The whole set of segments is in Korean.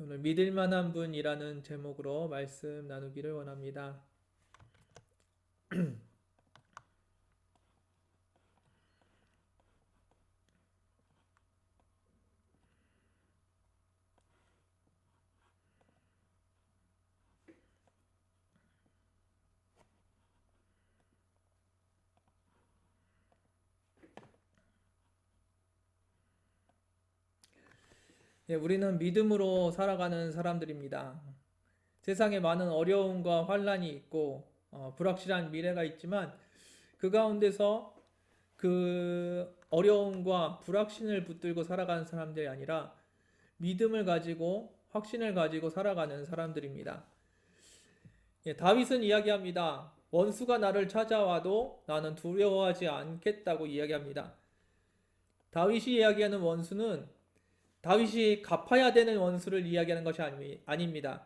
오늘 믿을 만한 분이라는 제목으로 말씀 나누기를 원합니다. 예, 우리는 믿음으로 살아가는 사람들입니다. 세상에 많은 어려움과 환란이 있고 불확실한 미래가 있지만 그 가운데서 그 어려움과 불확신을 붙들고 살아가는 사람들이 아니라 믿음을 가지고 확신을 가지고 살아가는 사람들입니다. 예, 다윗은 이야기합니다. 원수가 나를 찾아와도 나는 두려워하지 않겠다고 이야기합니다. 다윗이 이야기하는 원수는 다윗이 갚아야 되는 원수를 이야기하는 것이 아닙니다.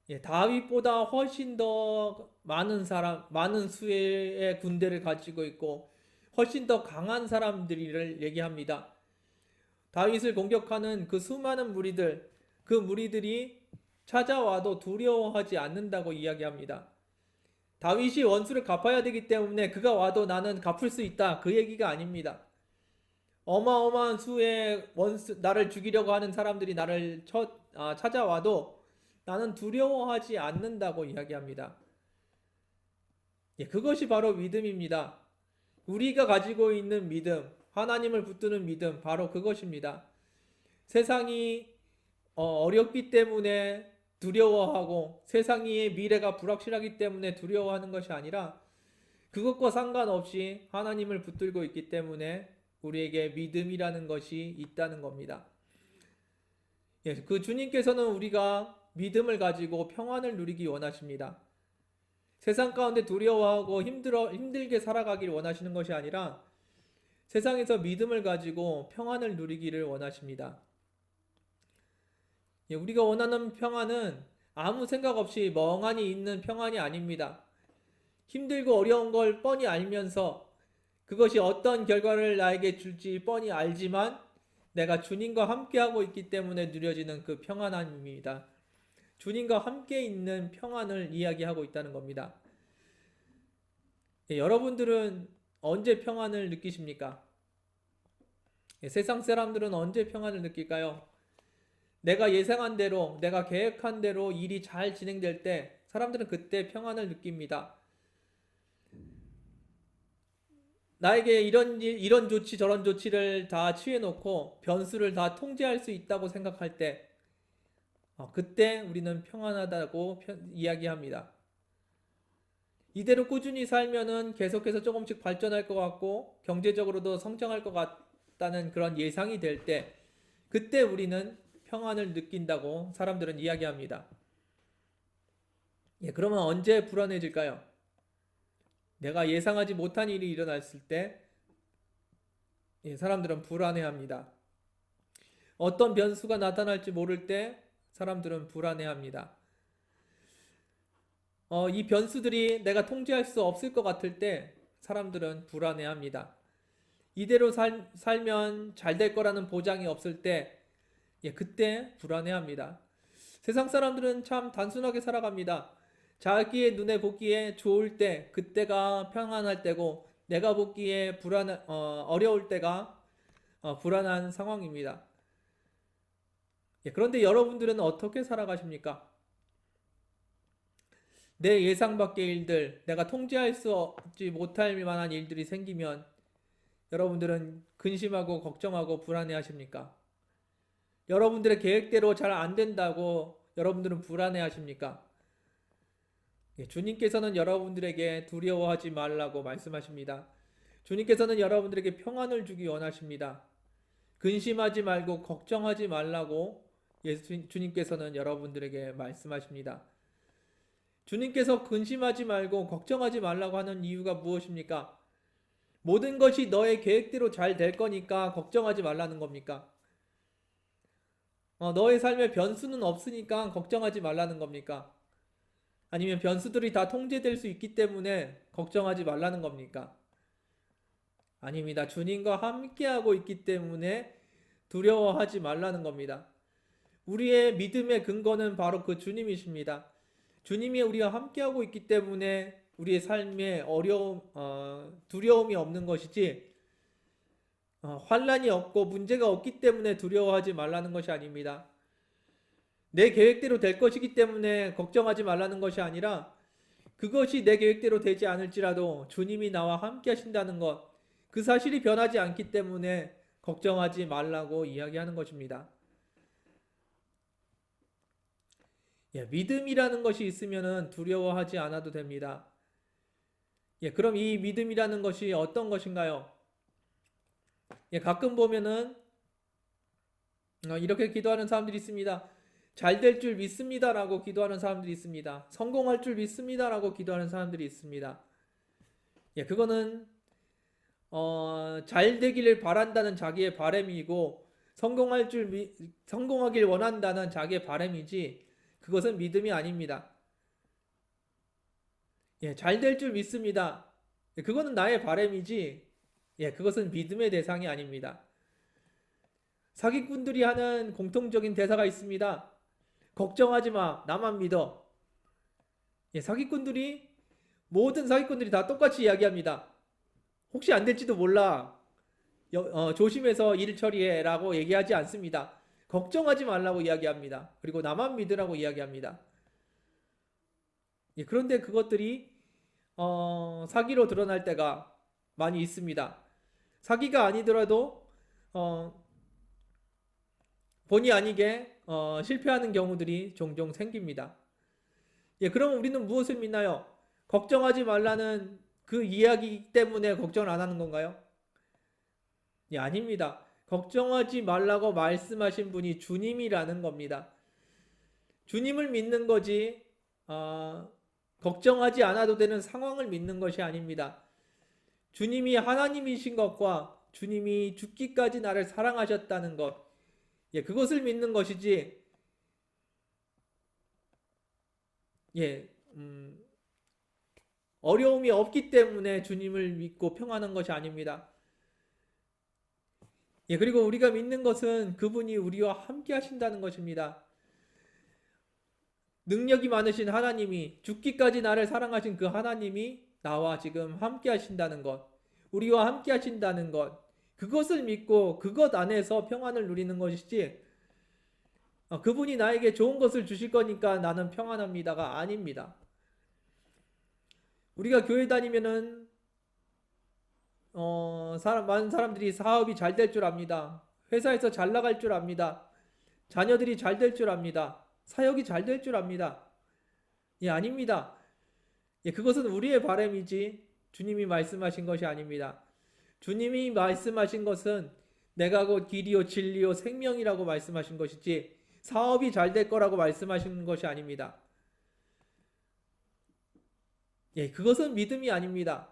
예, 다윗보다 훨씬 더 많은 사람, 많은 수의 군대를 가지고 있고 훨씬 더 강한 사람들을 얘기합니다. 다윗을 공격하는 그 수많은 무리들, 그 무리들이 찾아와도 두려워하지 않는다고 이야기합니다. 다윗이 원수를 갚아야 되기 때문에 그가 와도 나는 갚을 수 있다. 그 얘기가 아닙니다. 어마어마한 수의 원수, 나를 죽이려고 하는 사람들이 나를 찾아와도 나는 두려워하지 않는다고 이야기합니다. 예, 그것이 바로 믿음입니다. 우리가 가지고 있는 믿음, 하나님을 붙드는 믿음, 바로 그것입니다. 세상이 어렵기 때문에 두려워하고 세상의 미래가 불확실하기 때문에 두려워하는 것이 아니라 그것과 상관없이 하나님을 붙들고 있기 때문에 우리에게 믿음이라는 것이 있다는 겁니다. 예, 그 주님께서는 우리가 믿음을 가지고 평안을 누리기 원하십니다. 세상 가운데 두려워하고 힘들게 살아가길 원하시는 것이 아니라 세상에서 믿음을 가지고 평안을 누리기를 원하십니다. 예, 우리가 원하는 평안은 아무 생각 없이 멍하니 있는 평안이 아닙니다. 힘들고 어려운 걸 뻔히 알면서 그것이 어떤 결과를 나에게 줄지 뻔히 알지만 내가 주님과 함께하고 있기 때문에 누려지는 그 평안함입니다. 주님과 함께 있는 평안을 이야기하고 있다는 겁니다. 예, 여러분들은 언제 평안을 느끼십니까? 예, 세상 사람들은 언제 평안을 느낄까요? 내가 예상한 대로, 내가 계획한 대로 일이 잘 진행될 때 사람들은 그때 평안을 느낍니다. 나에게 이런 일, 이런 조치, 저런 조치를 다 취해놓고 변수를 다 통제할 수 있다고 생각할 때, 그때 우리는 평안하다고 이야기합니다. 이대로 꾸준히 살면은 계속해서 조금씩 발전할 것 같고, 경제적으로도 성장할 것 같다는 그런 예상이 될 때, 그때 우리는 평안을 느낀다고 사람들은 이야기합니다. 예, 그러면 언제 불안해질까요? 내가 예상하지 못한 일이 일어났을 때 예, 사람들은 불안해합니다. 어떤 변수가 나타날지 모를 때 사람들은 불안해합니다. 이 변수들이 내가 통제할 수 없을 것 같을 때 사람들은 불안해합니다. 이대로 살면 잘 될 거라는 보장이 없을 때 예, 그때 불안해합니다. 세상 사람들은 참 단순하게 살아갑니다. 자기의 눈에 보기에 좋을 때 그때가 평안할 때고 내가 보기에 어려울 때가 불안한 상황입니다. 예, 그런데 여러분들은 어떻게 살아가십니까? 내 예상 밖의 일들, 내가 통제할 수 없지 못할 만한 일들이 생기면 여러분들은 근심하고 걱정하고 불안해 하십니까? 여러분들의 계획대로 잘 안 된다고 여러분들은 불안해 하십니까? 예, 주님께서는 여러분들에게 두려워하지 말라고 말씀하십니다. 주님께서는 여러분들에게 평안을 주기 원하십니다. 근심하지 말고 걱정하지 말라고 주님께서는 여러분들에게 말씀하십니다. 주님께서 근심하지 말고 걱정하지 말라고 하는 이유가 무엇입니까? 모든 것이 너의 계획대로 잘 될 거니까 걱정하지 말라는 겁니까? 너의 삶에 변수는 없으니까 걱정하지 말라는 겁니까? 아니면 변수들이 다 통제될 수 있기 때문에 걱정하지 말라는 겁니까? 아닙니다. 주님과 함께하고 있기 때문에 두려워하지 말라는 겁니다. 우리의 믿음의 근거는 바로 그 주님이십니다. 주님이 우리와 함께하고 있기 때문에 우리의 삶에 두려움이 없는 것이지, 환란이 없고 문제가 없기 때문에 두려워하지 말라는 것이 아닙니다. 내 계획대로 될 것이기 때문에 걱정하지 말라는 것이 아니라, 그것이 내 계획대로 되지 않을지라도 주님이 나와 함께 하신다는 것, 그 사실이 변하지 않기 때문에 걱정하지 말라고 이야기하는 것입니다. 믿음이라는 것이 있으면 두려워하지 않아도 됩니다. 그럼 이 믿음이라는 것이 어떤 것인가요? 가끔 보면은 이렇게 기도하는 사람들이 있습니다. 잘 될 줄 믿습니다라고 기도하는 사람들이 있습니다. 성공할 줄 믿습니다라고 기도하는 사람들이 있습니다. 그거는 잘 되기를 바란다는 자기의 바람이고, 성공하길 원한다는 자기의 바람이지, 그것은 믿음이 아닙니다. 잘 될 줄 믿습니다. 그거는 나의 바람이지, 그것은 믿음의 대상이 아닙니다. 사기꾼들이 하는 공통적인 대사가 있습니다. 걱정하지 마, 나만 믿어. 모든 사기꾼들이 다 똑같이 이야기합니다. 혹시 안 될지도 몰라. 조심해서 일 처리해 라고 얘기하지 않습니다. 걱정하지 말라고 이야기합니다. 그리고 나만 믿으라고 이야기합니다. 그런데 그것들이 사기로 드러날 때가 많이 있습니다. 사기가 아니더라도 본의 아니게 실패하는 경우들이 종종 생깁니다. 그럼 우리는 무엇을 믿나요? 걱정하지 말라는 그 이야기 때문에 걱정을 안 하는 건가요? 아닙니다. 걱정하지 말라고 말씀하신 분이 주님이라는 겁니다. 주님을 믿는 거지, 걱정하지 않아도 되는 상황을 믿는 것이 아닙니다. 주님이 하나님이신 것과 주님이 죽기까지 나를 사랑하셨다는 것, 그것을 믿는 것이지, 어려움이 없기 때문에 주님을 믿고 평안한 것이 아닙니다. 그리고 우리가 믿는 것은 그분이 우리와 함께 하신다는 것입니다. 능력이 많으신 하나님이, 죽기까지 나를 사랑하신 그 하나님이 나와 지금 함께 하신다는 것, 우리와 함께 하신다는 것, 그것을 믿고 그것 안에서 평안을 누리는 것이지, 그분이 나에게 좋은 것을 주실 거니까 나는 평안합니다가 아닙니다. 우리가 교회 다니면은 많은 사람들이 사업이 잘 될 줄 압니다. 회사에서 잘 나갈 줄 압니다. 자녀들이 잘 될 줄 압니다. 사역이 잘 될 줄 압니다. 아닙니다. 그것은 우리의 바람이지 주님이 말씀하신 것이 아닙니다. 주님이 말씀하신 것은 내가 곧 길이요 진리요 생명이라고 말씀하신 것이지, 사업이 잘 될 거라고 말씀하신 것이 아닙니다. 그것은 믿음이 아닙니다.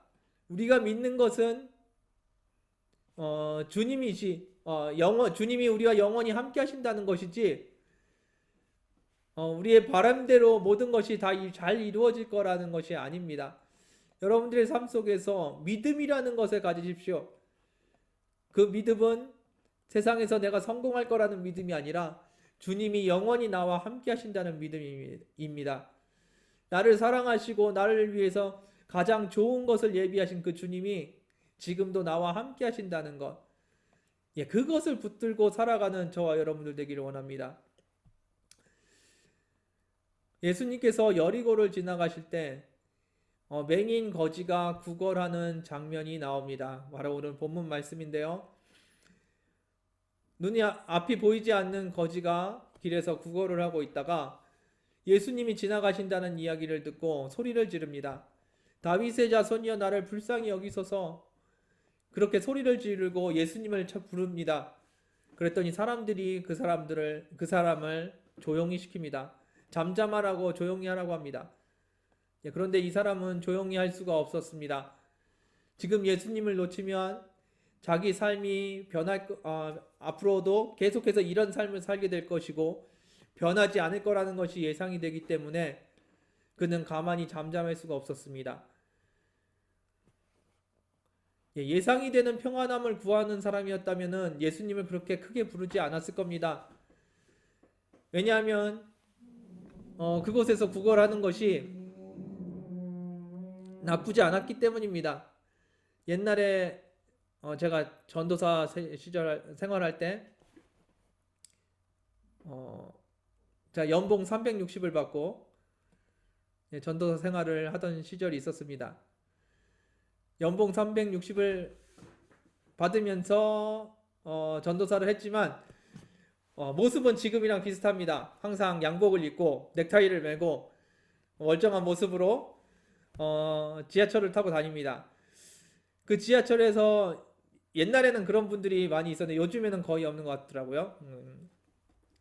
우리가 믿는 것은 주님이 우리와 영원히 함께 하신다는 것이지, 우리의 바람대로 모든 것이 다 잘 이루어질 거라는 것이 아닙니다. 여러분들의 삶 속에서 믿음이라는 것을 가지십시오. 그 믿음은 세상에서 내가 성공할 거라는 믿음이 아니라 주님이 영원히 나와 함께 하신다는 믿음입니다. 나를 사랑하시고 나를 위해서 가장 좋은 것을 예비하신 그 주님이 지금도 나와 함께 하신다는 것, 그것을 붙들고 살아가는 저와 여러분들 되기를 원합니다. 예수님께서 여리고를 지나가실 때 맹인 거지가 구걸하는 장면이 나옵니다. 바로 오늘 본문 말씀인데요. 앞이 보이지 않는 거지가 길에서 구걸을 하고 있다가 예수님이 지나가신다는 이야기를 듣고 소리를 지릅니다. 다윗의 자손이여 나를 불쌍히 여기소서. 그렇게 소리를 지르고 예수님을 부릅니다. 그랬더니 사람들이 그 사람을 조용히 시킵니다. 잠잠하라고 조용히 하라고 합니다. 그런데 이 사람은 조용히 할 수가 없었습니다. 지금 예수님을 놓치면 자기 삶이 앞으로도 계속해서 이런 삶을 살게 될 것이고 변하지 않을 거라는 것이 예상이 되기 때문에 그는 가만히 잠잠할 수가 없었습니다. 예상이 되는 평안함을 구하는 사람이었다면 예수님을 그렇게 크게 부르지 않았을 겁니다. 왜냐하면 그곳에서 구걸하는 것이 나쁘지 않았기 때문입니다. 옛날에 제가 전도사 시절 생활할 때 자, 연봉 360을 받고 전도사 생활을 하던 시절이 있었습니다. 연봉 360을 받으면서 전도사를 했지만 모습은 지금이랑 비슷합니다. 항상 양복을 입고 넥타이를 메고 멀쩡한 모습으로 지하철을 타고 다닙니다. 그 지하철에서 옛날에는 그런 분들이 많이 있었는데 요즘에는 거의 없는 것 같더라고요.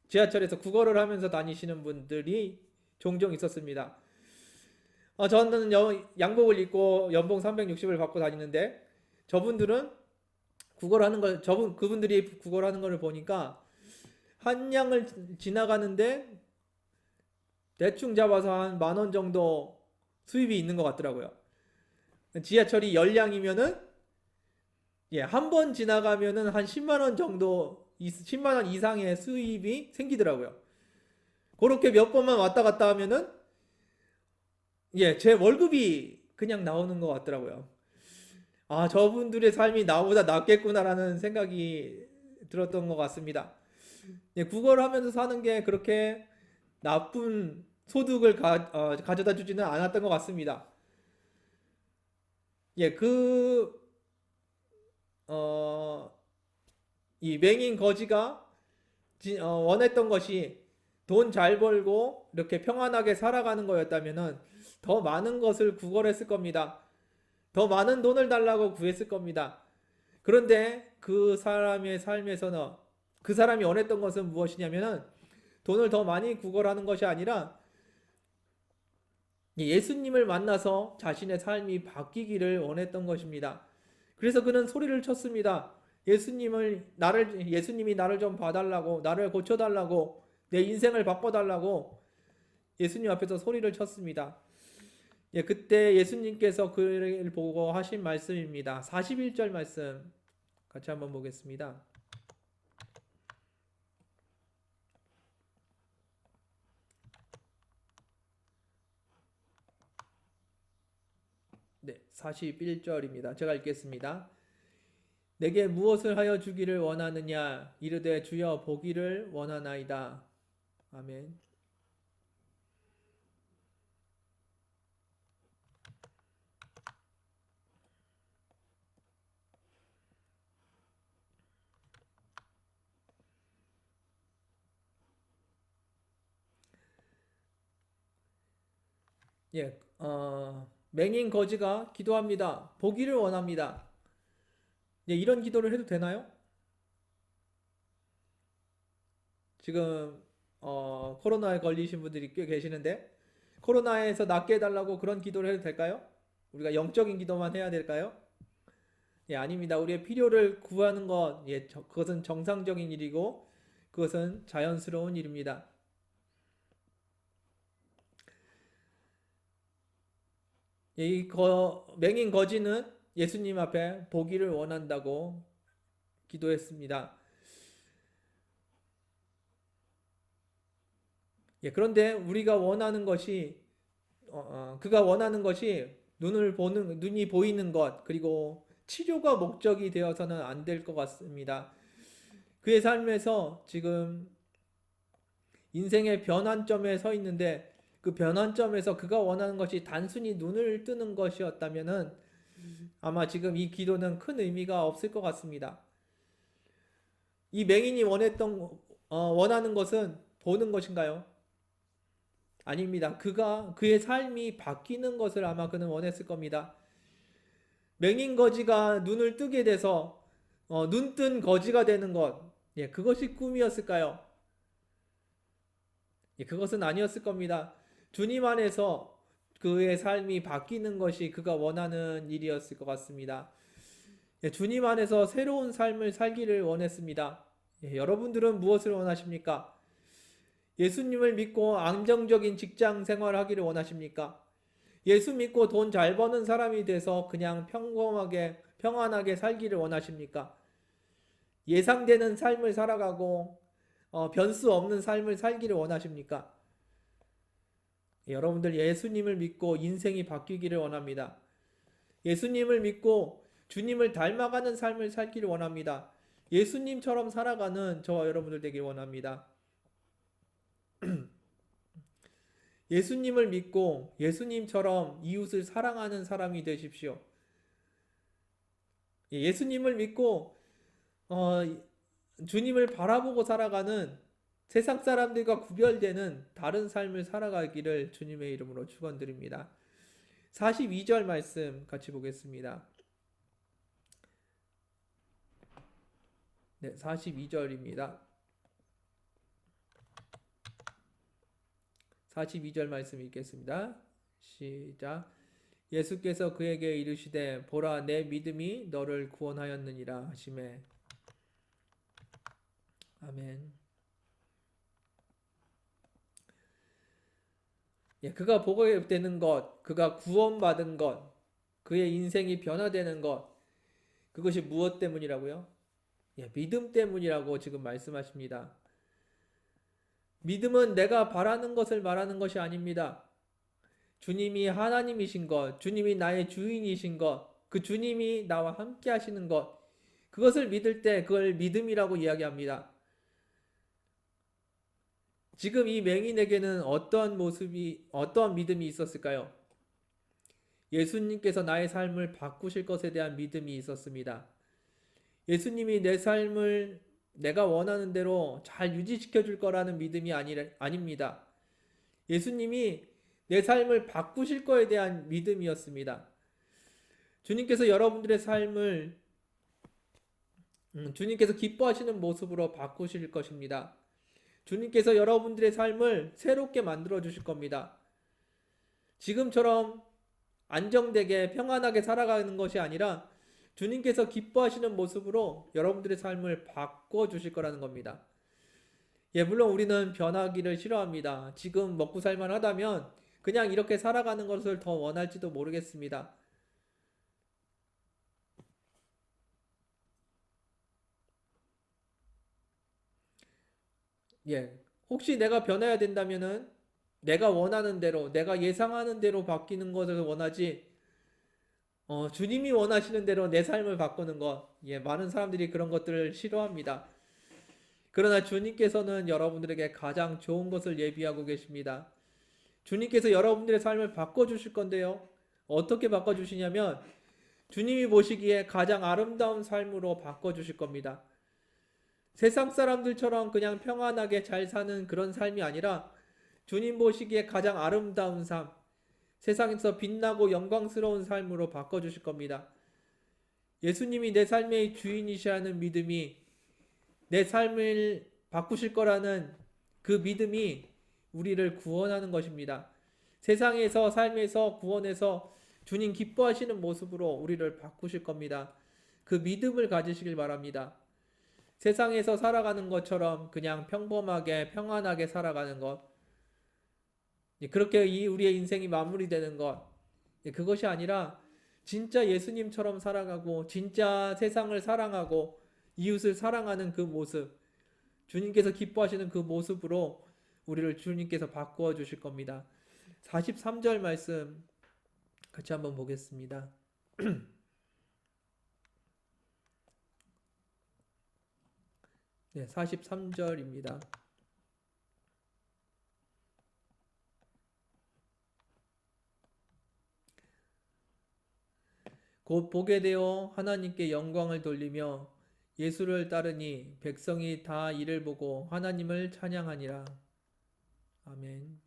지하철에서 국어를 하면서 다니시는 분들이 종종 있었습니다. 저는 양복을 입고 연봉 360을 받고 다니는데 저분들은 그분들이 국어를 하는 걸 보니까 한양을 지나가는데 대충 잡아서 한 10,000원 정도 수입이 있는 것 같더라고요. 지하철이 열량이면은 한 번 지나가면은 한 10만 원 정도 10만 원 이상의 수입이 생기더라고요. 그렇게 몇 번만 왔다 갔다 하면은 제 월급이 그냥 나오는 것 같더라고요. 아, 저분들의 삶이 나보다 낫겠구나라는 생각이 들었던 것 같습니다. 국어를 하면서 사는 게 그렇게 나쁜 소득을 가져다 주지는 않았던 것 같습니다. 이 맹인 거지가 원했던 것이 돈 잘 벌고 이렇게 평안하게 살아가는 거였다면은 더 많은 것을 구걸했을 겁니다. 더 많은 돈을 달라고 구했을 겁니다. 그런데 그 사람의 삶에서는 그 사람이 원했던 것은 무엇이냐면은 돈을 더 많이 구걸하는 것이 아니라 예수님을 만나서 자신의 삶이 바뀌기를 원했던 것입니다. 그래서 그는 소리를 쳤습니다. 예수님이 나를 좀 봐달라고, 나를 고쳐달라고, 내 인생을 바꿔달라고 예수님 앞에서 소리를 쳤습니다. 그때 예수님께서 그를 보고 하신 말씀입니다. 41절 말씀 같이 한번 보겠습니다. 네, 41절입니다. 제가 읽겠습니다. 내게 무엇을 하여 주기를 원하느냐? 이르되 주여 보기를 원하나이다. 아멘. 맹인 거지가 기도합니다. 보기를 원합니다. 이런 기도를 해도 되나요? 지금 코로나에 걸리신 분들이 꽤 계시는데 코로나에서 낫게 해달라고 그런 기도를 해도 될까요? 우리가 영적인 기도만 해야 될까요? 아닙니다. 우리의 필요를 구하는 것, 그것은 정상적인 일이고 그것은 자연스러운 일입니다. 맹인 거지는 예수님 앞에 보기를 원한다고 기도했습니다. 그런데 우리가 원하는 것이 그가 원하는 것이 눈이 보이는 것 그리고 치료가 목적이 되어서는 안 될 것 같습니다. 그의 삶에서 지금 인생의 변환점에 서 있는데 그 변환점에서 그가 원하는 것이 단순히 눈을 뜨는 것이었다면은 아마 지금 이 기도는 큰 의미가 없을 것 같습니다. 이 맹인이 원하는 것은 보는 것인가요? 아닙니다. 그의 삶이 바뀌는 것을 아마 그는 원했을 겁니다. 맹인 거지가 눈을 뜨게 돼서 눈뜬 거지가 되는 것, 그것이 꿈이었을까요? 그것은 아니었을 겁니다. 주님 안에서 그의 삶이 바뀌는 것이 그가 원하는 일이었을 것 같습니다. 주님 안에서 새로운 삶을 살기를 원했습니다. 여러분들은 무엇을 원하십니까? 예수님을 믿고 안정적인 직장 생활을 하기를 원하십니까? 예수 믿고 돈 잘 버는 사람이 돼서 그냥 평범하게 평안하게 살기를 원하십니까? 예상되는 삶을 살아가고 변수 없는 삶을 살기를 원하십니까? 여러분들 예수님을 믿고 인생이 바뀌기를 원합니다. 예수님을 믿고 주님을 닮아가는 삶을 살기를 원합니다. 예수님처럼 살아가는 저와 여러분들 되길 원합니다. 예수님을 믿고 예수님처럼 이웃을 사랑하는 사람이 되십시오. 예수님을 믿고 주님을 바라보고 살아가는 세상 사람들과 구별되는 다른 삶을 살아가기를 주님의 이름으로 축원드립니다. 42절 말씀 같이 보겠습니다. 네, 42절입니다. 42절 말씀 읽겠습니다. 시작. 예수께서 그에게 이르시되 보라 내 믿음이 너를 구원하였느니라 하시매. 아멘. 그가 보게 되는 것, 그가 구원받은 것, 그의 인생이 변화되는 것, 그것이 무엇 때문이라고요? 믿음 때문이라고 지금 말씀하십니다. 믿음은 내가 바라는 것을 말하는 것이 아닙니다. 주님이 하나님이신 것, 주님이 나의 주인이신 것, 그 주님이 나와 함께 하시는 것, 그것을 믿을 때 그걸 믿음이라고 이야기합니다. 지금 이 맹인에게는 어떠한 믿음이 있었을까요? 예수님께서 나의 삶을 바꾸실 것에 대한 믿음이 있었습니다. 예수님이 내 삶을 내가 원하는 대로 잘 유지시켜 줄 거라는 믿음이 아닙니다. 예수님이 내 삶을 바꾸실 거에 대한 믿음이었습니다. 주님께서 여러분들의 삶을 주님께서 기뻐하시는 모습으로 바꾸실 것입니다. 주님께서 여러분들의 삶을 새롭게 만들어 주실 겁니다. 지금처럼 안정되게 평안하게 살아가는 것이 아니라 주님께서 기뻐하시는 모습으로 여러분들의 삶을 바꿔 주실 거라는 겁니다. 물론 우리는 변하기를 싫어합니다. 지금 먹고 살만 하다면 그냥 이렇게 살아가는 것을 더 원할지도 모르겠습니다. 혹시 내가 변해야 된다면은 내가 원하는 대로, 내가 예상하는 대로 바뀌는 것을 원하지, 주님이 원하시는 대로 내 삶을 바꾸는 것, 많은 사람들이 그런 것들을 싫어합니다. 그러나 주님께서는 여러분들에게 가장 좋은 것을 예비하고 계십니다. 주님께서 여러분들의 삶을 바꿔주실 건데요. 어떻게 바꿔주시냐면, 주님이 보시기에 가장 아름다운 삶으로 바꿔주실 겁니다. 세상 사람들처럼 그냥 평안하게 잘 사는 그런 삶이 아니라 주님 보시기에 가장 아름다운 삶, 세상에서 빛나고 영광스러운 삶으로 바꿔주실 겁니다. 예수님이 내 삶의 주인이시라는 믿음이 내 삶을 바꾸실 거라는 그 믿음이 우리를 구원하는 것입니다. 세상에서 삶에서 구원해서 주님 기뻐하시는 모습으로 우리를 바꾸실 겁니다. 그 믿음을 가지시길 바랍니다. 세상에서 살아가는 것처럼 그냥 평범하게 평안하게 살아가는 것, 그렇게 우리의 인생이 마무리되는 것, 그것이 아니라 진짜 예수님처럼 살아가고 진짜 세상을 사랑하고 이웃을 사랑하는 그 모습, 주님께서 기뻐하시는 그 모습으로 우리를 주님께서 바꾸어 주실 겁니다. 43절 말씀 같이 한번 보겠습니다. 네, 43절입니다. 곧 보게 되어 하나님께 영광을 돌리며 예수를 따르니 백성이 다 이를 보고 하나님을 찬양하니라. 아멘.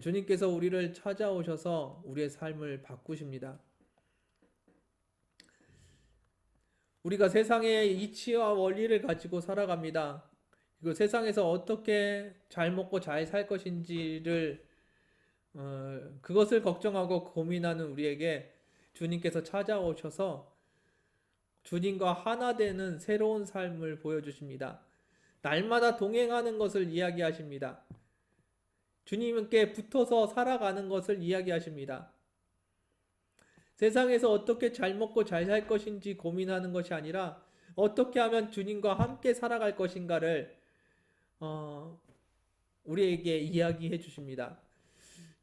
주님께서 우리를 찾아오셔서 우리의 삶을 바꾸십니다. 우리가 세상의 이치와 원리를 가지고 살아갑니다. 그리고 세상에서 어떻게 잘 먹고 잘 살 것인지를 그것을 걱정하고 고민하는 우리에게 주님께서 찾아오셔서 주님과 하나 되는 새로운 삶을 보여주십니다. 날마다 동행하는 것을 이야기하십니다. 주님께 붙어서 살아가는 것을 이야기하십니다. 세상에서 어떻게 잘 먹고 잘 살 것인지 고민하는 것이 아니라 어떻게 하면 주님과 함께 살아갈 것인가를 어, 우리에게 이야기해 주십니다.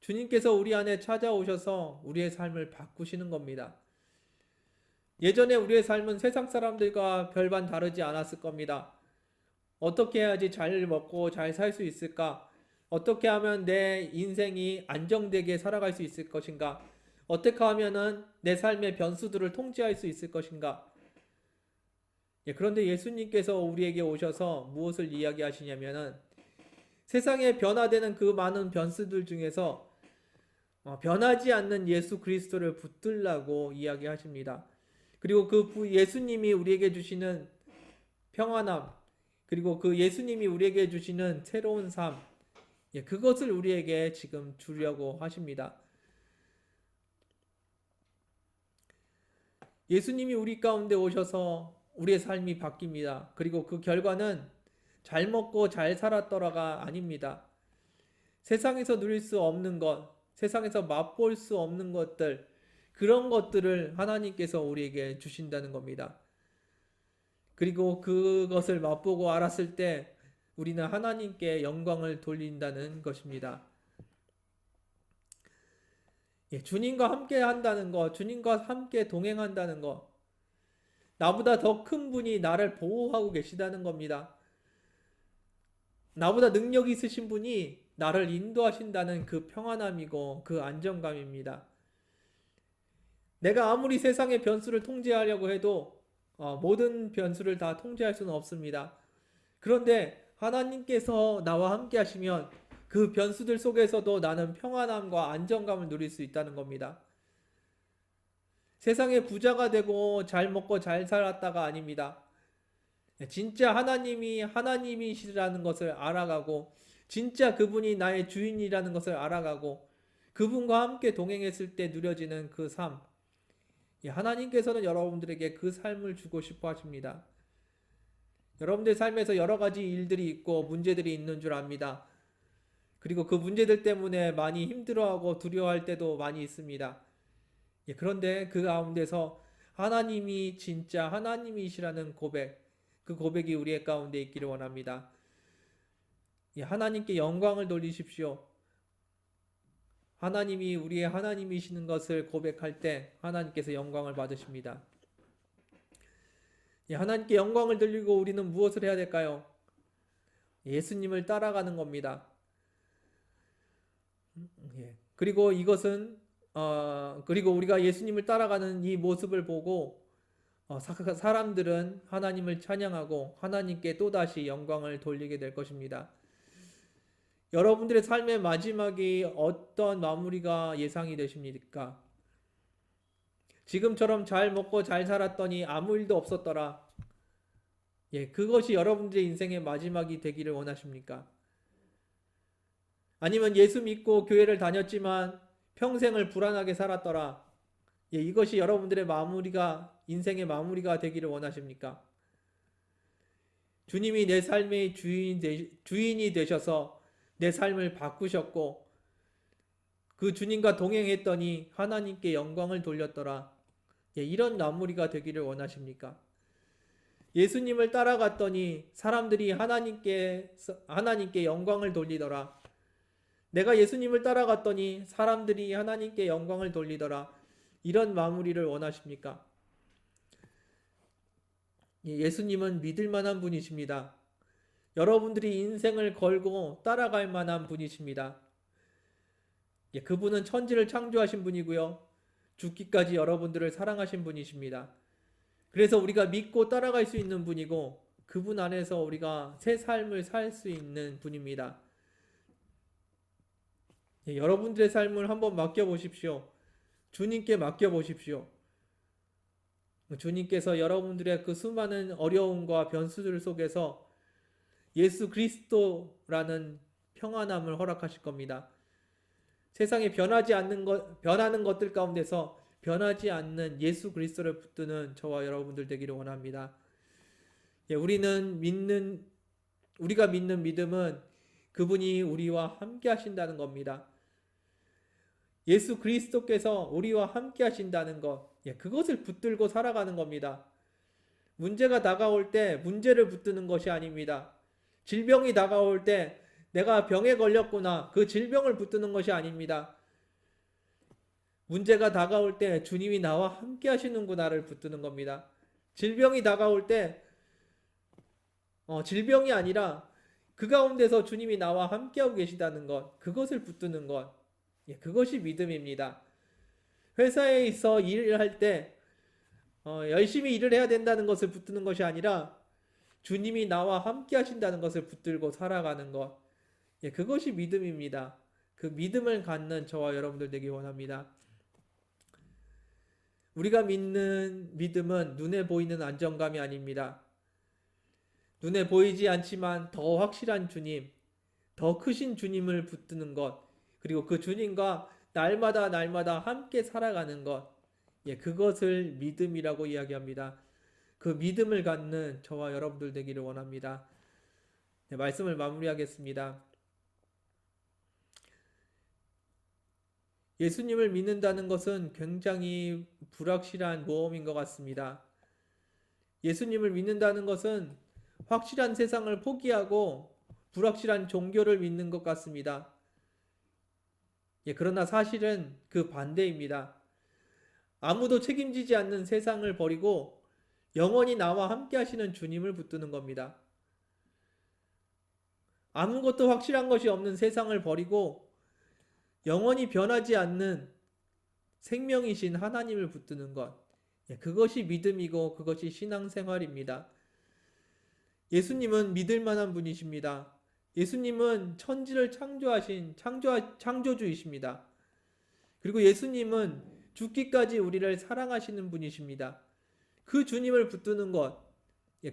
주님께서 우리 안에 찾아오셔서 우리의 삶을 바꾸시는 겁니다. 예전에 우리의 삶은 세상 사람들과 별반 다르지 않았을 겁니다. 어떻게 해야지 잘 먹고 잘 살 수 있을까? 어떻게 하면 내 인생이 안정되게 살아갈 수 있을 것인가? 어떻게 하면은 내 삶의 변수들을 통제할 수 있을 것인가? 그런데 예수님께서 우리에게 오셔서 무엇을 이야기하시냐면은 세상에 변화되는 그 많은 변수들 중에서 변하지 않는 예수 그리스도를 붙들라고 이야기하십니다. 그리고 그 예수님이 우리에게 주시는 평안함, 그리고 그 예수님이 우리에게 주시는 새로운 삶, 그것을 우리에게 지금 주려고 하십니다. 예수님이 우리 가운데 오셔서 우리의 삶이 바뀝니다. 그리고 그 결과는 잘 먹고 잘 살았더라가 아닙니다. 세상에서 누릴 수 없는 것, 세상에서 맛볼 수 없는 것들, 그런 것들을 하나님께서 우리에게 주신다는 겁니다. 그리고 그것을 맛보고 알았을 때 우리는 하나님께 영광을 돌린다는 것입니다. 주님과 함께 한다는 것, 주님과 함께 동행한다는 것, 나보다 더 큰 분이 나를 보호하고 계시다는 겁니다. 나보다 능력 있으신 분이 나를 인도하신다는 그 평안함이고 그 안정감입니다. 내가 아무리 세상의 변수를 통제하려고 해도 모든 변수를 다 통제할 수는 없습니다. 그런데 하나님께서 나와 함께 하시면 그 변수들 속에서도 나는 평안함과 안정감을 누릴 수 있다는 겁니다. 세상에 부자가 되고 잘 먹고 잘 살았다가 아닙니다. 진짜 하나님이 하나님이시라는 것을 알아가고 진짜 그분이 나의 주인이라는 것을 알아가고 그분과 함께 동행했을 때 누려지는 그 삶. 하나님께서는 여러분들에게 그 삶을 주고 싶어 하십니다. 여러분들 삶에서 여러 가지 일들이 있고 문제들이 있는 줄 압니다. 그리고 그 문제들 때문에 많이 힘들어하고 두려워할 때도 많이 있습니다. 그런데 그 가운데서 하나님이 진짜 하나님이시라는 고백, 그 고백이 우리의 가운데 있기를 원합니다. 하나님께 영광을 돌리십시오. 하나님이 우리의 하나님이시는 것을 고백할 때 하나님께서 영광을 받으십니다. 하나님께 영광을 돌리고 우리는 무엇을 해야 될까요? 예수님을 따라가는 겁니다. 그리고 이것은 그리고 우리가 예수님을 따라가는 이 모습을 보고 사람들은 하나님을 찬양하고 하나님께 또다시 영광을 돌리게 될 것입니다. 여러분들의 삶의 마지막이 어떤 마무리가 예상이 되십니까? 지금처럼 잘 먹고 잘 살았더니 아무 일도 없었더라. 그것이 여러분들의 인생의 마지막이 되기를 원하십니까? 아니면 예수 믿고 교회를 다녔지만 평생을 불안하게 살았더라. 이것이 여러분들의 인생의 마무리가 되기를 원하십니까? 주님이 내 삶의 주인이 되셔서 내 삶을 바꾸셨고 그 주님과 동행했더니 하나님께 영광을 돌렸더라. 이런 마무리가 되기를 원하십니까? 예수님을 따라갔더니 사람들이 하나님께 영광을 돌리더라. 내가 예수님을 따라갔더니 사람들이 하나님께 영광을 돌리더라. 이런 마무리를 원하십니까? 예수님은 믿을 만한 분이십니다. 여러분들이 인생을 걸고 따라갈 만한 분이십니다. 그분은 천지를 창조하신 분이고요. 죽기까지 여러분들을 사랑하신 분이십니다. 그래서 우리가 믿고 따라갈 수 있는 분이고 그분 안에서 우리가 새 삶을 살 수 있는 분입니다. 여러분들의 삶을 한번 맡겨보십시오. 주님께 맡겨보십시오. 주님께서 여러분들의 그 수많은 어려움과 변수들 속에서 예수 그리스도라는 평안함을 허락하실 겁니다. 세상에 변하는 것들 가운데서 변하지 않는 예수 그리스도를 붙드는 저와 여러분들 되기를 원합니다. 우리가 믿는 믿음은 그분이 우리와 함께 하신다는 겁니다. 예수 그리스도께서 우리와 함께 하신다는 것, 그것을 붙들고 살아가는 겁니다. 문제가 다가올 때 문제를 붙드는 것이 아닙니다. 질병이 다가올 때 내가 병에 걸렸구나, 그 질병을 붙드는 것이 아닙니다. 문제가 다가올 때 주님이 나와 함께 하시는구나를 붙드는 겁니다. 질병이 다가올 때 질병이 아니라 그 가운데서 주님이 나와 함께하고 계시다는 것, 그것을 붙드는 것, 그것이 믿음입니다. 회사에 있어 일을 할 때 열심히 일을 해야 된다는 것을 붙드는 것이 아니라 주님이 나와 함께 하신다는 것을 붙들고 살아가는 것, 그것이 믿음입니다. 그 믿음을 갖는 저와 여러분들 되기 원합니다. 우리가 믿는 믿음은 눈에 보이는 안정감이 아닙니다. 눈에 보이지 않지만 더 확실한 주님, 더 크신 주님을 붙드는 것, 그리고 그 주님과 날마다 함께 살아가는 것, 그것을 믿음이라고 이야기합니다. 그 믿음을 갖는 저와 여러분들 되기를 원합니다. 말씀을 마무리하겠습니다. 예수님을 믿는다는 것은 굉장히 불확실한 모험인 것 같습니다. 예수님을 믿는다는 것은 확실한 세상을 포기하고 불확실한 종교를 믿는 것 같습니다. 그러나 사실은 그 반대입니다. 아무도 책임지지 않는 세상을 버리고 영원히 나와 함께 하시는 주님을 붙드는 겁니다. 아무것도 확실한 것이 없는 세상을 버리고 영원히 변하지 않는 생명이신 하나님을 붙드는 것, 그것이 믿음이고 그것이 신앙생활입니다. 예수님은 믿을 만한 분이십니다. 예수님은 천지를 창조하신 창조주이십니다. 그리고 예수님은 죽기까지 우리를 사랑하시는 분이십니다. 그 주님을 붙드는 것,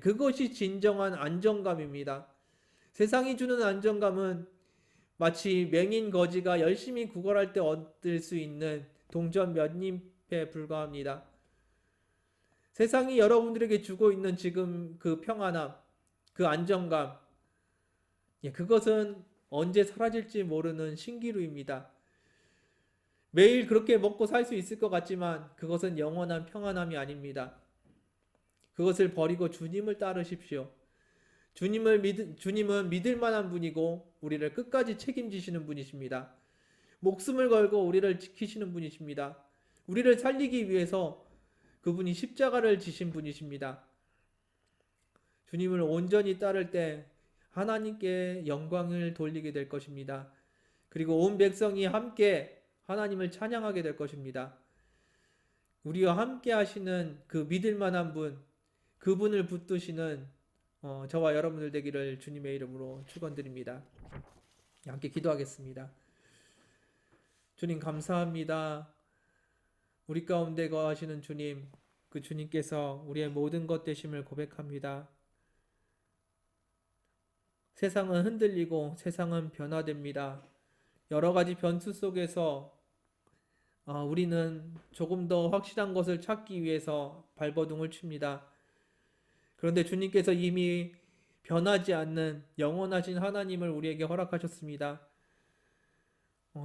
그것이 진정한 안정감입니다. 세상이 주는 안정감은 마치 맹인 거지가 열심히 구걸할 때 얻을 수 있는 동전 몇 입에 불과합니다. 세상이 여러분들에게 주고 있는 지금 그 평안함, 그 안정감, 그것은 언제 사라질지 모르는 신기루입니다. 매일 그렇게 먹고 살 수 있을 것 같지만 그것은 영원한 평안함이 아닙니다. 그것을 버리고 주님을 따르십시오. 주님은 믿을 만한 분이고 우리를 끝까지 책임지시는 분이십니다. 목숨을 걸고 우리를 지키시는 분이십니다. 우리를 살리기 위해서 그분이 십자가를 지신 분이십니다. 주님을 온전히 따를 때 하나님께 영광을 돌리게 될 것입니다. 그리고 온 백성이 함께 하나님을 찬양하게 될 것입니다. 우리와 함께 하시는 그 믿을 만한 분, 그분을 붙드시는 저와 여러분들 되기를 주님의 이름으로 축원드립니다. 함께 기도하겠습니다. 주님 감사합니다. 우리 가운데 거하시는 주님, 그 주님께서 우리의 모든 것 되심을 고백합니다. 세상은 흔들리고 세상은 변화됩니다. 여러 가지 변수 속에서 우리는 조금 더 확실한 것을 찾기 위해서 발버둥을 칩니다. 그런데 주님께서 이미 변하지 않는 영원하신 하나님을 우리에게 허락하셨습니다.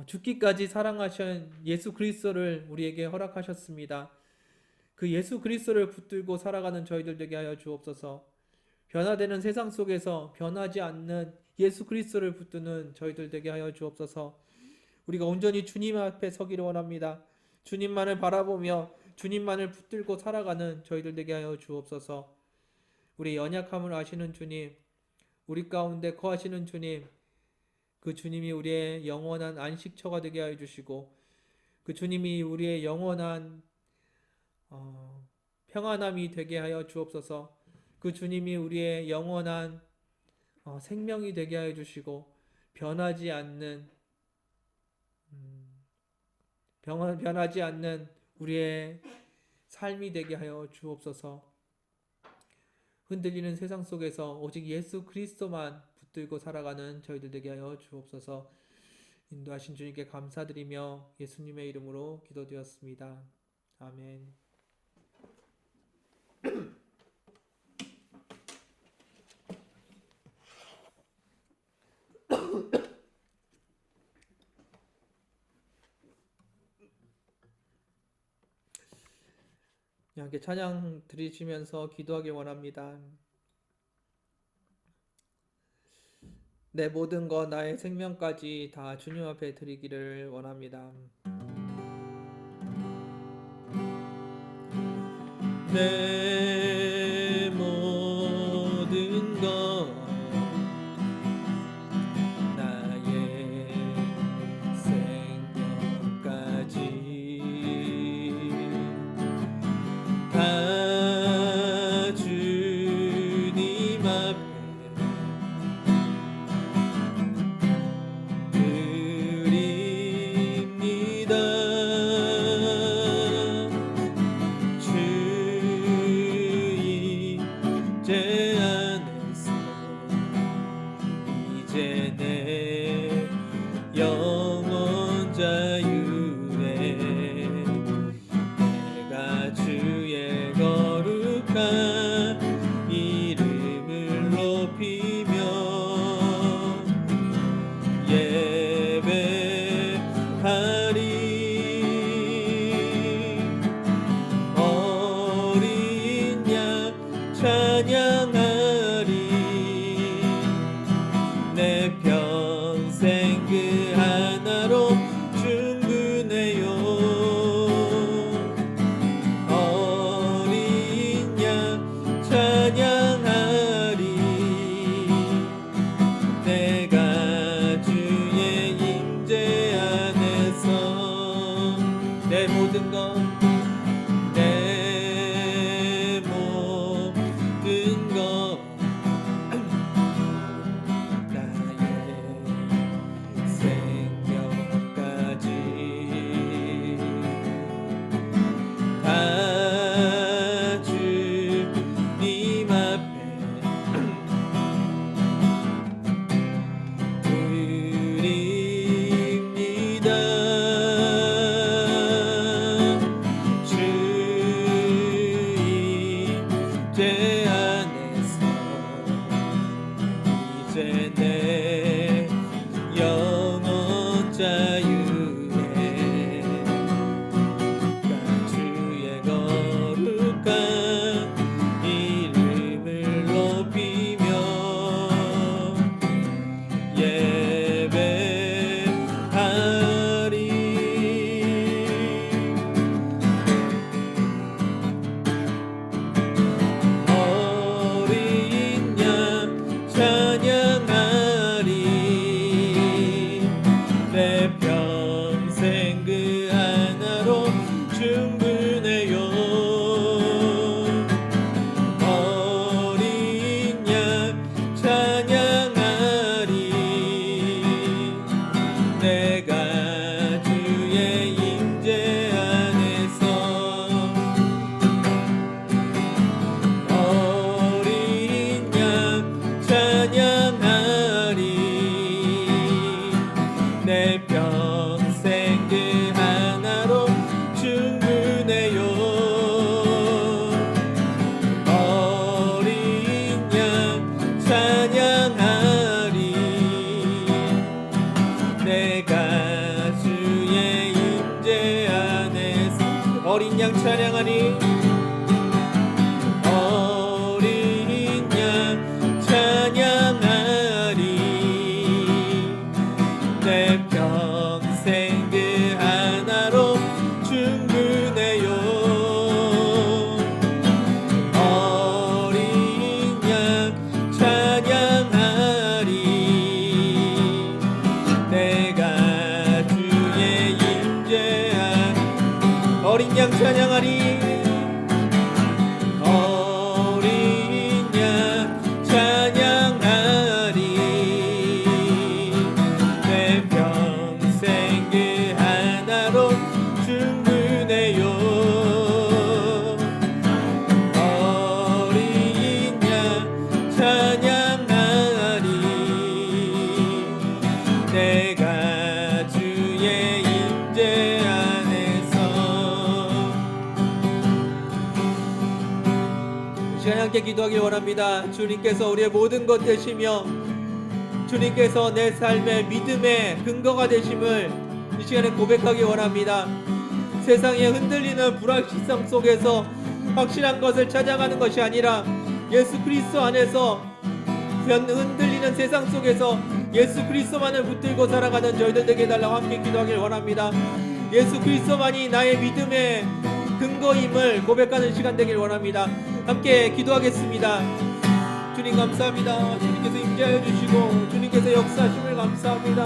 죽기까지 사랑하신 예수 그리스도를 우리에게 허락하셨습니다. 그 예수 그리스도를 붙들고 살아가는 저희들 되게 하여 주옵소서. 변화되는 세상 속에서 변하지 않는 예수 그리스도를 붙드는 저희들 되게 하여 주옵소서. 우리가 온전히 주님 앞에 서기를 원합니다. 주님만을 바라보며 주님만을 붙들고 살아가는 저희들 되게 하여 주옵소서. 우리 연약함을 아시는 주님, 우리 가운데 거하시는 주님, 그 주님이 우리의 영원한 안식처가 되게 하여 주시고 그 주님이 우리의 영원한 평안함이 되게 하여 주옵소서. 그 주님이 우리의 영원한 생명이 되게 하여 주시고 변하지 않는 변하지 않는 우리의 삶이 되게 하여 주옵소서. 흔들리는 세상 속에서 오직 예수 그리스도만 붙들고 살아가는 저희들 되게 하여 주옵소서. 인도하신 주님께 감사드리며 예수님의 이름으로 기도드렸습니다. 아멘. 함께 찬양 드리시면서 기도하기 원합니다. 내 모든 것, 나의 생명까지 다 주님 앞에 드리기를 원합니다. 내 모든 것, 나의 생명까지 다 주님 앞에 드립니다. 주 이제 안에서 이제 내 영원 자유에 내가 주의 거룩한 이름을 높이며 예배하리. 어린 양 찬양하리. 내 평생 그 하나로 충분해요. 어린 양 찬양하리. 내가 주의 임재 안에서 내 모든 것, 내 모든 것, 나의 생명까지 다 주님 앞에 드립니다. 주 이제 안에서 이제 내 영원 자유에 주의 거룩한 이름을 높이며 예배하리. 어린 양 찬양하리. 내 평생 그 하나로 충분해요. 어린 양 찬양하리. 내가 주의 임재 안에서 어린 양 찬양하리. 내 평생 그 하나로 충분해요. 어린 양 찬양하리. 내가 주의 임재 안에서 어린 양 찬양하리. 어린 양 찬양하리. 내 평생 그 하나로 충분해요. 어린 양 찬양하리. 내가 주의 임재 안 어린 양 찬양하리. 어린 양 찬양하리. 내 평생 그 하나로 충분해요. 어린 양 찬양하리. 내가 주의 임재 안에서 이 시간 함께 기도하기 원합니다. 주님께서 우리의 모든 것 되시며 주님께서 내 삶의 믿음의 근거가 되심을 이 시간에 고백하기 원합니다. 세상에 흔들리는 불확실성 속에서 확실한 것을 찾아가는 것이 아니라 예수 그리스도 안에서 흔들리는 세상 속에서 예수 그리스도만을 붙들고 살아가는 저희들 되게 해달라고 함께 기도하길 원합니다. 예수 그리스도만이 나의 믿음의 근거임을 고백하는 시간 되길 원합니다. 함께 기도하겠습니다. 주님 감사합니다. 주님께서 임재하여 주시고 주님께서 역사하심을 감사합니다.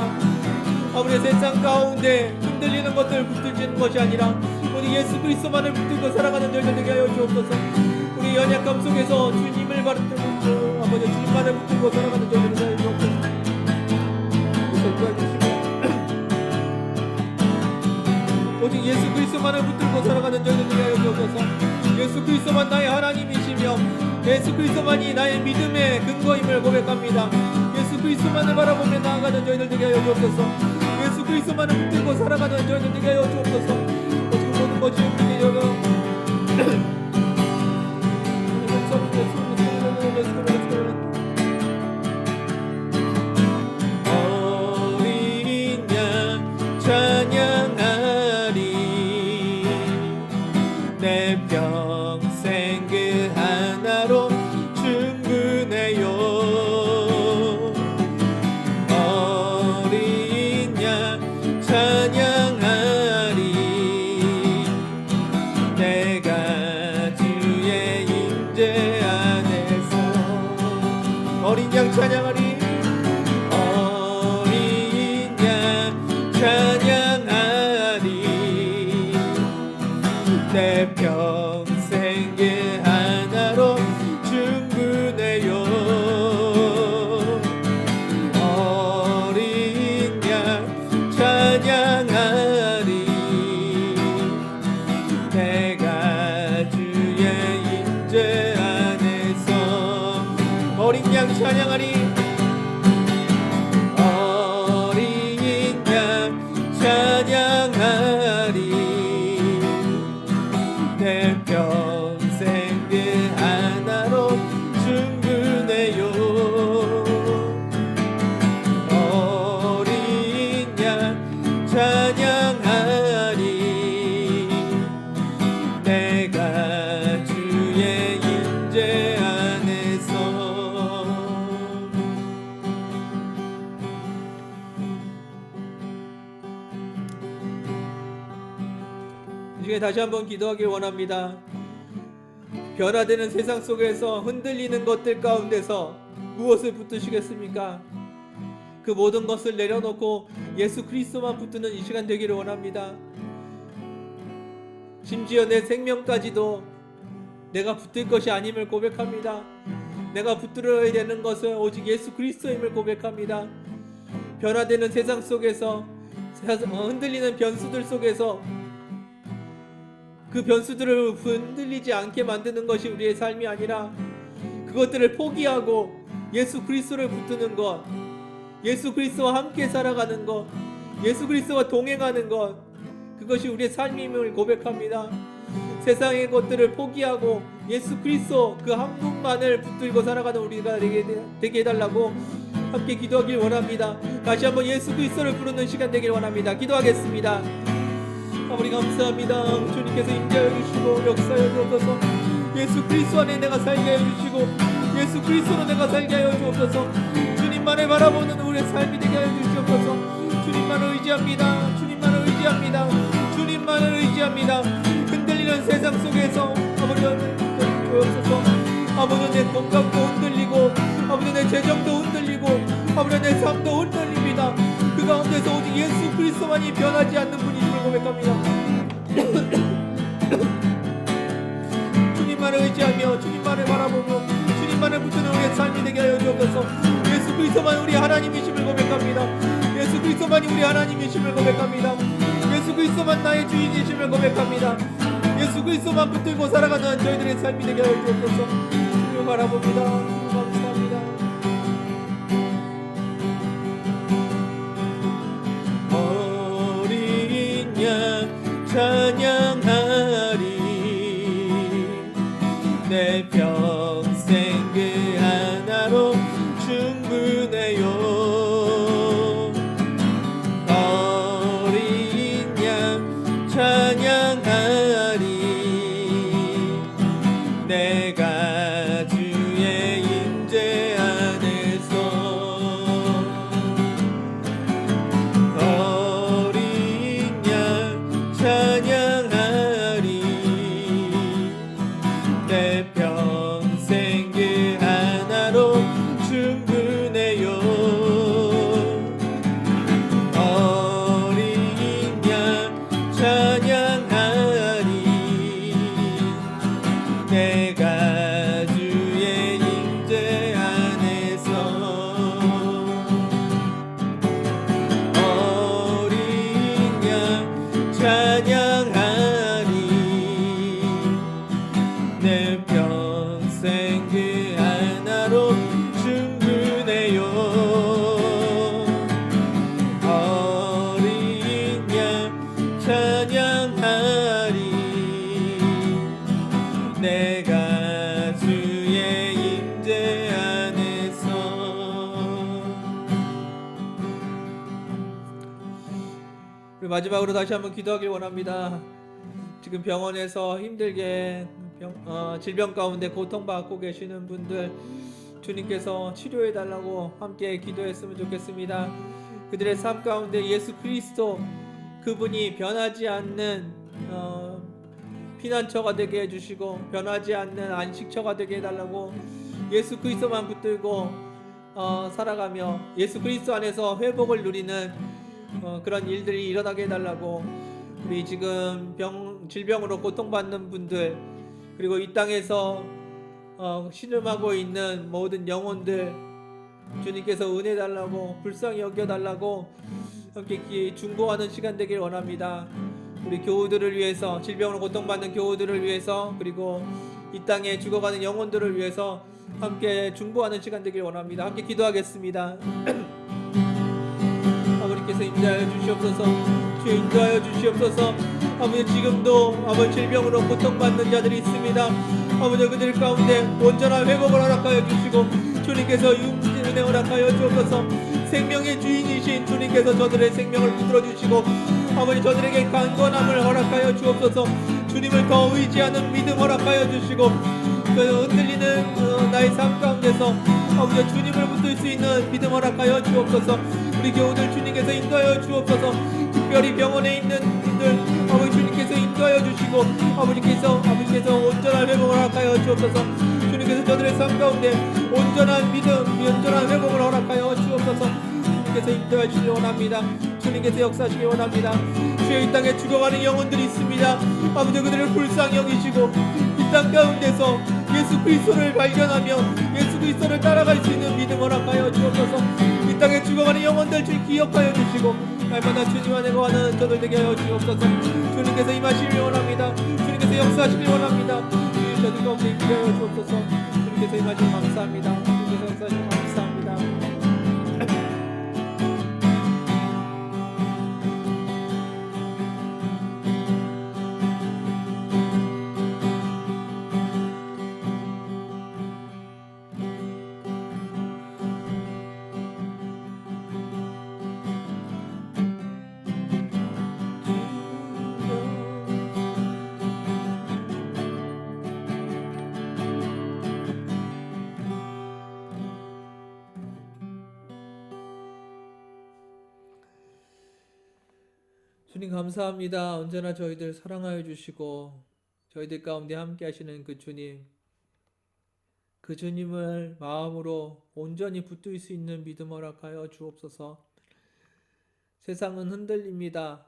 아무리 세상 가운데 흔들리는 것들 붙들지는 것이 아니라 우리 예수 그리스도만을 붙들고 살아가는 저희들 되게 하여 주옵소서. 우리 연약함 속에서 주님을 바라보고 아버지 주님만을 붙들고 살아가는 저희들 되게 하여 주옵소서. 오직 예수 그리스도만을 붙들고 살아가는 저희들 되게 하여 주옵소서. 예수 그리스도만 나의 하나님이시며 예수 그리스도만이 나의 믿음의 근거임을 고백합니다. 예수 그리스도만을 바라보며 나아가는 저희들 되게 하여 주옵소서. 예수 그리스도만을 붙들고 살아가는 저희들 되게 하여 주옵소서. 오직 모든 것이 우리에게 여겨 어린 양 찬양하리 내 평생 그 하나로 충분해요. 어린 양 찬양하리 내가 주의 임재 안에서 어린 양 찬양하리 어린 양 찬양하리 내 평생 그 하나로 충분해요. 어린 양 찬양하리 내가 주의 임재 안에서 어린 양 찬양하리 어린 양 찬양하리 내 평생 그 하나로 충분해요. 어린 양 찬양하리 내가 주의 임재 안에서 이 시간에 다시 한번 기도하길 원합니다. 변화되는 세상 속에서 흔들리는 것들 가운데서 무엇을 붙드시겠습니까? 그 모든 것을 내려놓고 예수 그리스도만 붙드는 이 시간 되기를 원합니다. 심지어 내 생명까지도 내가 붙들 것이 아님을 고백합니다. 내가 붙들어야 되는 것은 오직 예수 그리스도임을 고백합니다. 변화되는 세상 속에서 흔들리는 변수들 속에서 그 변수들을 흔들리지 않게 만드는 것이 우리의 삶이 아니라 그것들을 포기하고 예수 그리스도를 붙드는 것, 예수 그리스도와 함께 살아가는 것, 예수 그리스도와 동행하는 것, 그것이 우리의 삶임을 고백합니다. 세상의 것들을 포기하고 예수 그리스도 그 한 분만을 붙들고 살아가는 우리가 되게 해달라고 함께 기도하길 원합니다. 다시 한번 예수 그리스도를 부르는 시간 되길 원합니다. 기도하겠습니다. 아버지 감사합니다. 주님께서 임재하여 주시고 역사하여 주옵소서. 예수 그리스도 안에 내가 살게 하여 주시고 예수 그리스도로 내가 살게 하여 주옵소서. 주님만을 바라보는 우리의 삶이 되게 하여 주시옵소서. 주님만을 의지합니다. 주님만을 의지합니다. 주님만을 의지합니다. 흔들리는 세상 속에서 아버지 주옵소서. 아버지 내 건강도 흔들리고 아버지 내 재정도 흔들리고 아버지 내 삶도 흔들립니다. 그 가운데서 오직 예수 그리스도만이 변하지 않는 분이심을 고백합니다. 주님만을 의지하며 주님만을 바라보며 주님만을 붙드는 우리의 삶이 되게 하여 주옵소서. 예수 그리스도만 우리 하나님이심을 고백합니다. 예수 그리스도만이 우리 하나님이심을 고백합니다. 예수 그리스도만 나의 주인이심을 고백합니다. 예수 그리스도만 붙들고 살아가는 저희들의 삶이 되게 하여 주옵소서. 주님을 바라봅니다. 감사합니다. 어린 양 찬양하리 내 평생 그 하나로 충분해요. 어린 양 찬양하리 우리 마지막으로 다시 한번 기도하길 원합니다. 지금 병원에서 힘들게 질병 가운데 고통받고 계시는 분들 주님께서 치료해 달라고 함께 기도했으면 좋겠습니다. 그들의 삶 가운데 예수 그리스도 그분이 변하지 않는 피난처가 되게 해주시고 변하지 않는 안식처가 되게 해달라고 예수 그리스도만 붙들고 살아가며 예수 그리스도 안에서 회복을 누리는 그런 일들이 일어나게 해달라고 우리 지금 질병으로 고통받는 분들 그리고 이 땅에서 신음하고 있는 모든 영혼들 주님께서 은혜 달라고 불쌍히 여겨달라고 함께 중보하는 시간 되길 원합니다. 우리 교우들을 위해서 질병으로 고통받는 교우들을 위해서 그리고 이 땅에 죽어가는 영혼들을 위해서 함께 중보하는 시간 되길 원합니다. 함께 기도하겠습니다. 아버지께서 인도하여 주시옵소서. 주여 인도하여 주시옵소서. 아버지 지금도 아버지 질병으로 고통받는 자들이 있습니다. 아버지 그들 가운데 온전한 회복을 허락하여 주시고 주님께서 은혜 허락하여 주옵소서. 생명의 주인이신 주님께서 저들의 생명을 붙들어 주시고 아버지 저들에게 강건함을 허락하여 주옵소서. 주님을 더 의지하는 믿음 허락하여 주시고 그 흔들리는 나의 삶 가운데서 아버지 주님을 붙들 수 있는 믿음 허락하여 주옵소서. 우리 교우들 주님께서 인도하여 주옵소서. 특별히 병원에 있는 분들 아버지 주님께서 인도하여 주시고 아버지께서 온전한 회복을 허락하여 주옵소서. 주님께서 저들의 삶 가운데 온전한 믿음 온전한 회복을 허락하여 주옵소서. 주님께서 인도하시기 원합니다. 주님께서 역사하시기 원합니다. 주여 이 땅에 죽어가는 영혼들이 있습니다. 아버지 그들을 불쌍히 여기시고 이 땅 가운데서 예수 그리스도를 발견하며 예수 그리스도를 따라갈 수 있는 믿음 허락하여 주옵소서. 이 땅에 죽어가는 영혼들 주님 기억하여 주시고 날마다 주님 안에 거하는 저들 되게 하여 주옵소서. 주님께서 임하시길 원합니다. 주님께서 역사하시길 원합니다. 주님 저들 가운데 임하여 주옵소서. 주님께서 임하시길 감사합니다. 주님께서 역사하시길 감사합니다. 주님 감사합니다. 언제나 저희들 사랑하여 주시고 저희들 가운데 함께 하시는 그 주님을 마음으로 온전히 붙들 수 있는 믿음 허락하여 주옵소서. 세상은 흔들립니다.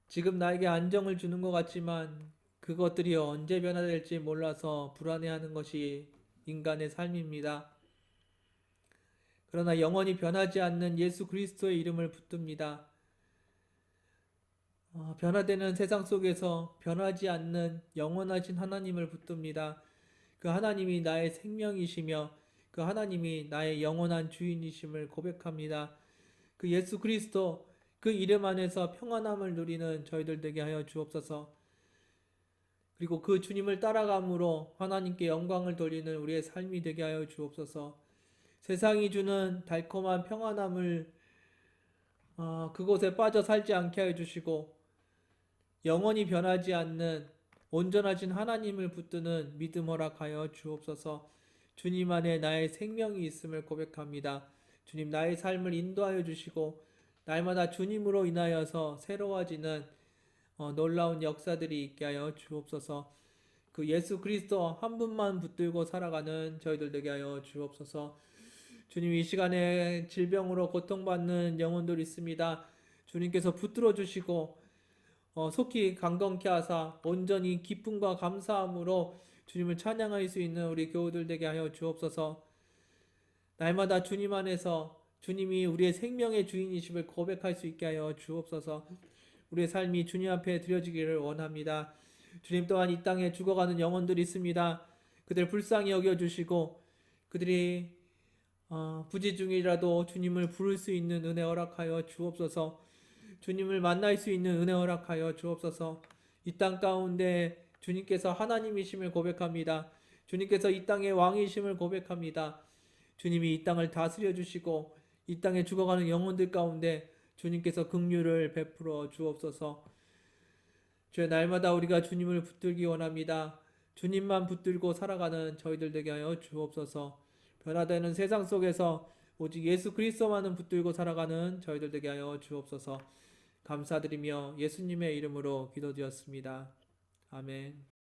지금 나에게 안정을 주는 것 같지만 그것들이 언제 변화될지 몰라서 불안해하는 것이 인간의 삶입니다. 그러나 영원히 변하지 않는 예수 그리스도의 이름을 붙듭니다. 변화되는 세상 속에서 변하지 않는 영원하신 하나님을 붙듭니다. 그 하나님이 나의 생명이시며 그 하나님이 나의 영원한 주인이심을 고백합니다. 그 예수 그리스도 그 이름 안에서 평안함을 누리는 저희들 되게 하여 주옵소서. 그리고 그 주님을 따라감으로 하나님께 영광을 돌리는 우리의 삶이 되게 하여 주옵소서. 세상이 주는 달콤한 평안함을 그곳에 빠져 살지 않게 하여 주시고 영원히 변하지 않는 온전하신 하나님을 붙드는 믿음 허락하여 주옵소서. 주님 안에 나의 생명이 있음을 고백합니다. 주님 나의 삶을 인도하여 주시고 날마다 주님으로 인하여서 새로워지는 놀라운 역사들이 있게 하여 주옵소서. 그 예수 그리스도 한 분만 붙들고 살아가는 저희들 되게 하여 주옵소서. 주님 이 시간에 질병으로 고통받는 영혼들 있습니다. 주님께서 붙들어 주시고 속히 강건케 하사 온전히 기쁨과 감사함으로 주님을 찬양할 수 있는 우리 교우들 되게 하여 주옵소서. 날마다 주님 안에서 주님이 우리의 생명의 주인이심을 고백할 수 있게 하여 주옵소서. 우리의 삶이 주님 앞에 드려지기를 원합니다. 주님 또한 이 땅에 죽어가는 영혼들이 있습니다. 그들 불쌍히 여겨주시고 그들이 부지 중이라도 주님을 부를 수 있는 은혜 허락하여 주옵소서. 주님을 만날 수 있는 은혜 허락하여 주옵소서. 이 땅 가운데 주님께서 하나님이심을 고백합니다. 주님께서 이 땅의 왕이심을 고백합니다. 주님이 이 땅을 다스려 주시고 이 땅에 죽어가는 영혼들 가운데 주님께서 긍휼을 베풀어 주옵소서. 주의 날마다 우리가 주님을 붙들기 원합니다. 주님만 붙들고 살아가는 저희들 되게 하여 주옵소서. 변화되는 세상 속에서 오직 예수 그리스도만을 붙들고 살아가는 저희들 되게 하여 주옵소서. 감사드리며 예수님의 이름으로 기도드렸습니다. 아멘.